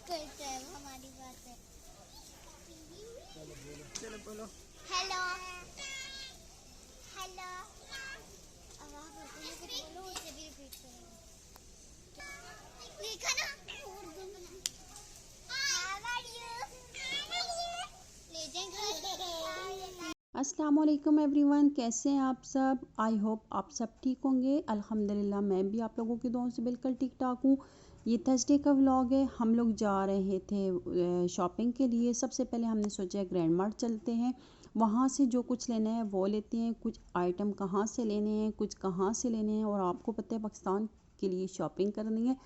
करता है वो हमारी बात है। चलो बोलो हेलो हेलो। अब आप बोलो उसे भी रिपीट करेंगे। देखा ना उर्दू में ले जाएंगे। अस्सलाम वालेकुम एवरीवन, कैसे हैं आप सब। आई होप आप सब ठीक होंगे। अल्हम्दुलिल्लाह मैं भी आप लोगों की दुआओं से बिल्कुल ठीक ठाक हूँ। ये थर्सडे का व्लॉग है। हम लोग जा रहे थे शॉपिंग के लिए। सबसे पहले हमने सोचा ग्रैंड मार्ट चलते हैं, वहाँ से जो कुछ लेना है वो लेते हैं। कुछ आइटम कहाँ से लेने हैं, कुछ कहाँ से लेने हैं। और आपको पता है पाकिस्तान के लिए शॉपिंग करनी है,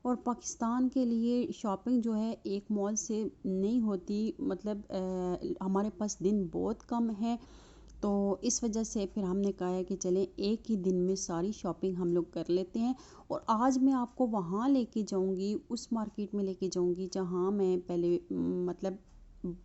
और पाकिस्तान के लिए शॉपिंग जो है एक मॉल से नहीं होती। मतलब हमारे पास दिन बहुत कम है, तो इस वजह से फिर हमने कहा है कि चलें एक ही दिन में सारी शॉपिंग हम लोग कर लेते हैं। और आज मैं आपको वहाँ लेके जाऊँगी, उस मार्केट में लेके जाऊँगी जहाँ मैं पहले मतलब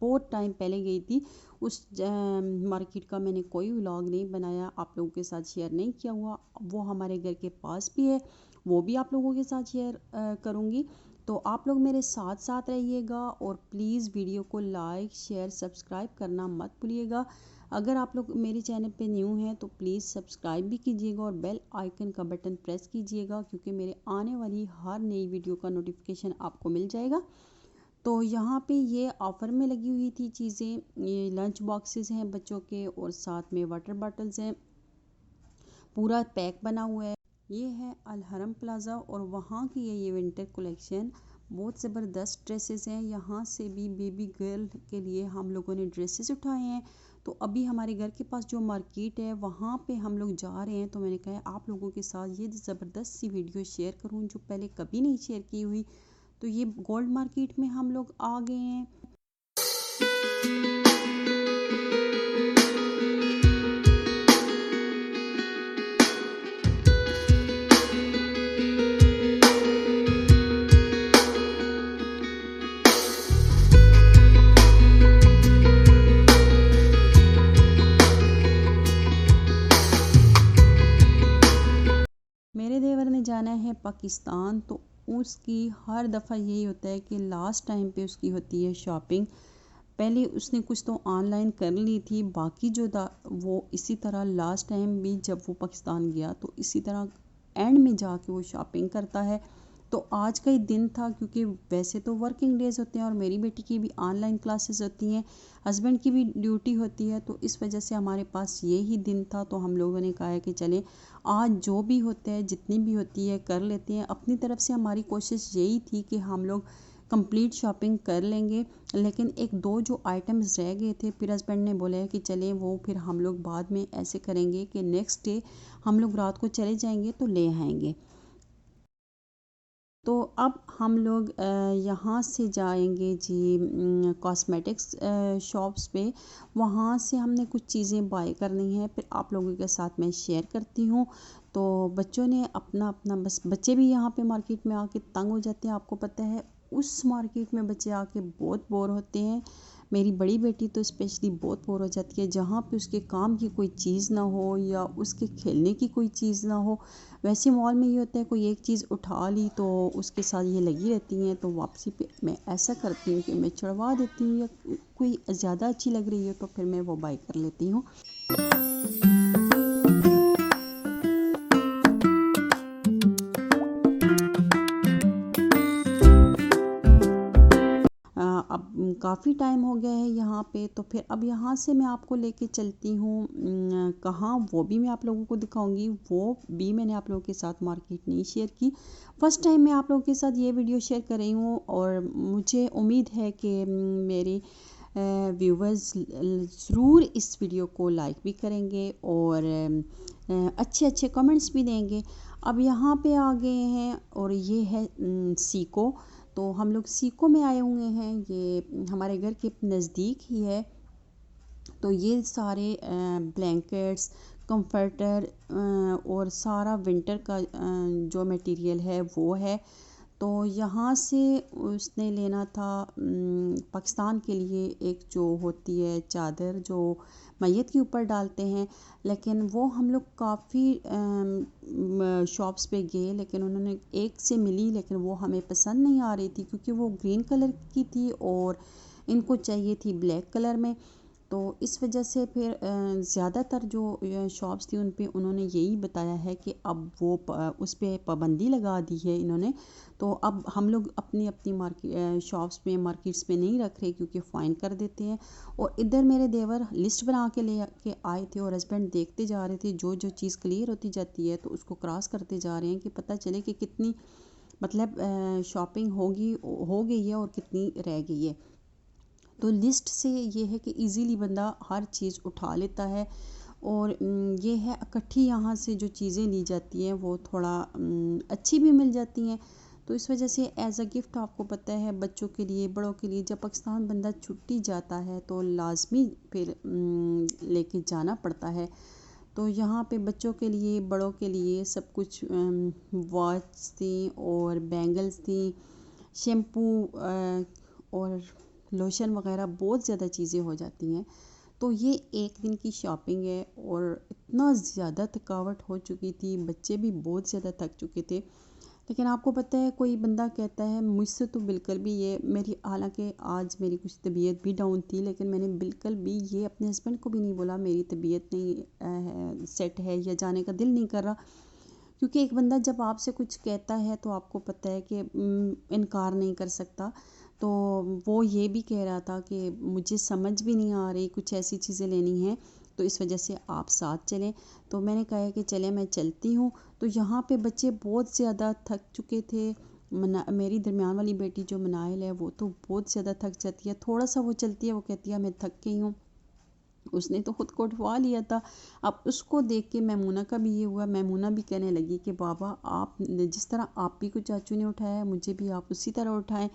बहुत टाइम पहले गई थी। उस मार्केट का मैंने कोई व्लॉग नहीं बनाया, आप लोगों के साथ शेयर नहीं किया हुआ। वो हमारे घर के पास भी है, वो भी आप लोगों के साथ शेयर करूँगी। तो आप लोग मेरे साथ साथ रहिएगा, और प्लीज़ वीडियो को लाइक शेयर सब्सक्राइब करना मत भूलिएगा। अगर आप लोग मेरे चैनल पे न्यू हैं तो प्लीज़ सब्सक्राइब भी कीजिएगा और बेल आइकन का बटन प्रेस कीजिएगा, क्योंकि मेरे आने वाली हर नई वीडियो का नोटिफिकेशन आपको मिल जाएगा। तो यहाँ पे ये ऑफ़र में लगी हुई थी चीज़ें। ये लंच बॉक्सेस हैं बच्चों के, और साथ में वाटर बॉटल्स हैं, पूरा पैक बना हुआ है। ये है अल हरम प्लाज़ा, और वहाँ की ये विंटर कलेक्शन बहुत ज़बरदस्त ड्रेसेस हैं। यहाँ से भी बेबी गर्ल के लिए हम लोगों ने ड्रेसेस उठाए हैं। तो अभी हमारे घर के पास जो मार्केट है वहाँ पे हम लोग जा रहे हैं, तो मैंने कहा आप लोगों के साथ ये ज़बरदस्त सी वीडियो शेयर करूँ जो पहले कभी नहीं शेयर की हुई। तो ये गोल्ड मार्केट में हम लोग आ गए हैं। मेरे देवर ने जाना है पाकिस्तान, तो उसकी हर दफ़ा यही होता है कि लास्ट टाइम पे उसकी होती है शॉपिंग। पहले उसने कुछ तो ऑनलाइन कर ली थी, बाकी जो था वो इसी तरह लास्ट टाइम भी जब वो पाकिस्तान गया तो इसी तरह एंड में जाके वो शॉपिंग करता है। तो आज का ही दिन था, क्योंकि वैसे तो वर्किंग डेज़ होते हैं और मेरी बेटी की भी ऑनलाइन क्लासेस होती हैं, हस्बैंड की भी ड्यूटी होती है, तो इस वजह से हमारे पास ये ही दिन था। तो हम लोगों ने कहा है कि चलें आज जो भी होता है जितनी भी होती है कर लेते हैं। अपनी तरफ से हमारी कोशिश यही थी कि हम लोग कंप्लीट शॉपिंग कर लेंगे, लेकिन एक दो जो आइटम्स रह गए थे फिर हस्बैंड ने बोला है कि चलें वो फिर हम लोग बाद में ऐसे करेंगे कि नेक्स्ट डे हम लोग रात को चले जाएंगे तो ले आएंगे। तो अब हम लोग यहाँ से जाएंगे जी कॉस्मेटिक्स शॉप्स पे। वहाँ से हमने कुछ चीज़ें बाय करनी है, फिर आप लोगों के साथ मैं शेयर करती हूँ। तो बच्चों ने अपना अपना, बस बच्चे भी यहाँ पे मार्केट में आके तंग हो जाते हैं। आपको पता है उस मार्केट में बच्चे आके बहुत बोर होते हैं। मेरी बड़ी बेटी तो स्पेशली बहुत बोर हो जाती है, जहाँ पे उसके काम की कोई चीज़ ना हो या उसके खेलने की कोई चीज़ ना हो। वैसे मॉल में ये होता है कोई एक चीज़ उठा ली तो उसके साथ ये लगी रहती हैं, तो वापसी पे मैं ऐसा करती हूँ कि मैं छुड़वा देती हूँ, या कोई ज़्यादा अच्छी लग रही है तो फिर मैं वो बाय कर लेती हूँ। अब काफ़ी टाइम हो गया है यहाँ पे, तो फिर अब यहाँ से मैं आपको लेके चलती हूँ कहाँ, वो भी मैं आप लोगों को दिखाऊंगी। वो भी मैंने आप लोगों के साथ मार्केट नहीं शेयर की, फर्स्ट टाइम मैं आप लोगों के साथ ये वीडियो शेयर कर रही हूँ। और मुझे उम्मीद है कि मेरे व्यूवर्स ज़रूर इस वीडियो को लाइक भी करेंगे और अच्छे अच्छे कमेंट्स भी देंगे। अब यहाँ पे आ गए हैं, और ये है सीको। तो हम लोग सीको में आए हुए हैं, ये हमारे घर के नज़दीक ही है। तो ये सारे ब्लैंकेट्स, कंफर्टर और सारा विंटर का जो मटेरियल है वो है। तो यहाँ से उसने लेना था पाकिस्तान के लिए एक जो होती है चादर जो मैयत के ऊपर डालते हैं, लेकिन वो हम लोग काफ़ी शॉप्स पे गए, लेकिन उन्होंने एक से मिली, लेकिन वो हमें पसंद नहीं आ रही थी क्योंकि वो ग्रीन कलर की थी और इनको चाहिए थी ब्लैक कलर में। तो इस वजह से फिर ज़्यादातर जो शॉप्स थी उन पे उन्होंने यही बताया है कि अब वो उस पे पाबंदी लगा दी है इन्होंने। तो अब हम लोग अपनी अपनी मार्केट शॉप्स में मार्केट्स में नहीं रख रहे क्योंकि फ़ाइन कर देते हैं। और इधर मेरे देवर लिस्ट बना के ले के आए थे और हस्बैंड देखते जा रहे थे, जो जो चीज़ क्लियर होती जाती है तो उसको क्रॉस करते जा रहे हैं कि पता चले कि कितनी मतलब शॉपिंग हो गई है और कितनी रह गई है। तो लिस्ट से ये है कि इजीली बंदा हर चीज़ उठा लेता है। और ये है इकट्ठी यहाँ से जो चीज़ें ली जाती हैं वो थोड़ा अच्छी भी मिल जाती हैं। तो इस वजह से एज़ अ गिफ्ट आपको पता है बच्चों के लिए बड़ों के लिए जब पाकिस्तान बंदा छुट्टी जाता है तो लाजमी फिर लेके जाना पड़ता है। तो यहाँ पे बच्चों के लिए बड़ों के लिए सब कुछ वॉच थी और बैंगल्स थी, शैम्पू और लोशन वगैरह बहुत ज़्यादा चीज़ें हो जाती हैं। तो ये एक दिन की शॉपिंग है और इतना ज़्यादा थकावट हो चुकी थी, बच्चे भी बहुत ज़्यादा थक चुके थे। लेकिन आपको पता है कोई बंदा कहता है मुझसे तो बिल्कुल भी ये मेरी हालांकि आज मेरी कुछ तबीयत भी डाउन थी, लेकिन मैंने बिल्कुल भी ये अपने हस्बैंड को भी नहीं बोला मेरी तबीयत नहीं सेट है या जाने का दिल नहीं कर रहा। क्योंकि एक बंदा जब आपसे कुछ कहता है तो आपको पता है कि इनकार नहीं कर सकता। तो वो ये भी कह रहा था कि मुझे समझ भी नहीं आ रही, कुछ ऐसी चीज़ें लेनी हैं तो इस वजह से आप साथ चलें। तो मैंने कहा कि चले मैं चलती हूँ। तो यहाँ पे बच्चे बहुत ज़्यादा थक चुके थे। मेरी दरमियान वाली बेटी जो मनाइल है वो तो बहुत ज़्यादा थक जाती है, थोड़ा सा वो चलती है वो कहती है मैं थक गई हूँ। उसने तो खुद को उठवा लिया था। अब उसको देख के मैमूना का भी ये हुआ, मैमूना भी कहने लगी कि बाबा आप जिस तरह आप ही को चाचू ने उठाया है मुझे भी आप उसी तरह उठाएं।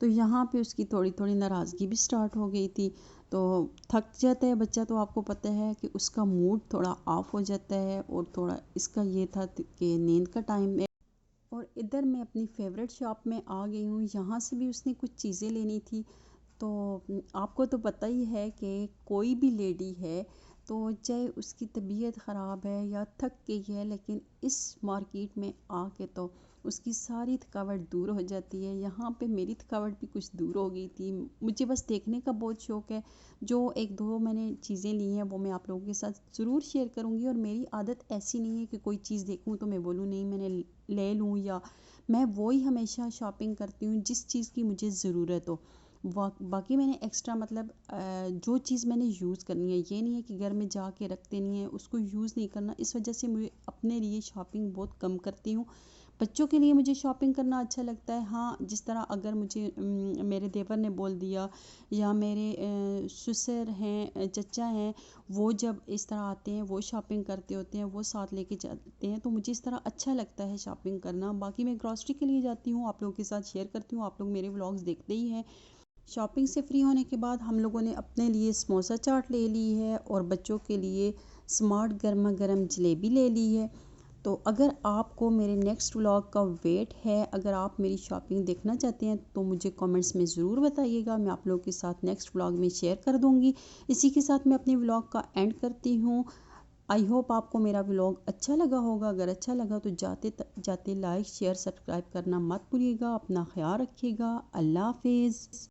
तो यहाँ पे उसकी थोड़ी थोड़ी नाराज़गी भी स्टार्ट हो गई थी। तो थक जाता है बच्चा तो आपको पता है कि उसका मूड थोड़ा ऑफ हो जाता है। और थोड़ा इसका ये था कि नींद का टाइम है। और इधर मैं अपनी फेवरेट शॉप में आ गई हूँ, यहाँ से भी उसने कुछ चीज़ें लेनी थी। तो आपको तो पता ही है कि कोई भी लेडी है तो चाहे उसकी तबीयत ख़राब है या थक गई है, लेकिन इस मार्केट में आके तो उसकी सारी थकावट दूर हो जाती है। यहाँ पे मेरी थकावट भी कुछ दूर हो गई थी। मुझे बस देखने का बहुत शौक़ है। जो एक दो मैंने चीज़ें ली हैं वो मैं आप लोगों के साथ ज़रूर शेयर करूँगी। और मेरी आदत ऐसी नहीं है कि कोई चीज़ देखूँ तो मैं बोलूँ नहीं मैंने ले लूँ, या मैं वो ही हमेशा शॉपिंग करती हूँ जिस चीज़ की मुझे ज़रूरत हो। बाकी मैंने एक्स्ट्रा मतलब जो चीज़ मैंने यूज़ करनी है, ये नहीं है कि घर में जाके रख देनी है उसको यूज़ नहीं करना। इस वजह से मुझे अपने लिए शॉपिंग बहुत कम करती हूँ। बच्चों के लिए मुझे शॉपिंग करना अच्छा लगता है। हाँ, जिस तरह अगर मुझे मेरे देवर ने बोल दिया या मेरे ससुर हैं चचा हैं, वो जब इस तरह आते हैं वो शॉपिंग करते होते हैं, वो साथ लेके जाते हैं, तो मुझे इस तरह अच्छा लगता है शॉपिंग करना। बाकी मैं ग्रॉसरी के लिए जाती हूँ, आप लोगों के साथ शेयर करती हूँ, आप लोग मेरे व्लॉग्स देखते ही हैं। शॉपिंग से फ्री होने के बाद हम लोगों ने अपने लिए समोसा चाट ले ली है और बच्चों के लिए स्मार्ट गर्मा गर्म जलेबी ले ली है। तो अगर आपको मेरे नेक्स्ट व्लॉग का वेट है, अगर आप मेरी शॉपिंग देखना चाहते हैं तो मुझे कमेंट्स में ज़रूर बताइएगा, मैं आप लोगों के साथ नेक्स्ट व्लॉग में शेयर कर दूँगी। इसी के साथ मैं अपने व्लॉग का एंड करती हूँ। आई होप आपको मेरा व्लॉग अच्छा लगा होगा। अगर अच्छा लगा तो जाते जाते लाइक शेयर सब्सक्राइब करना मत भूलिएगा। अपना ख्याल रखिएगा। अल्लाह हाफिज़।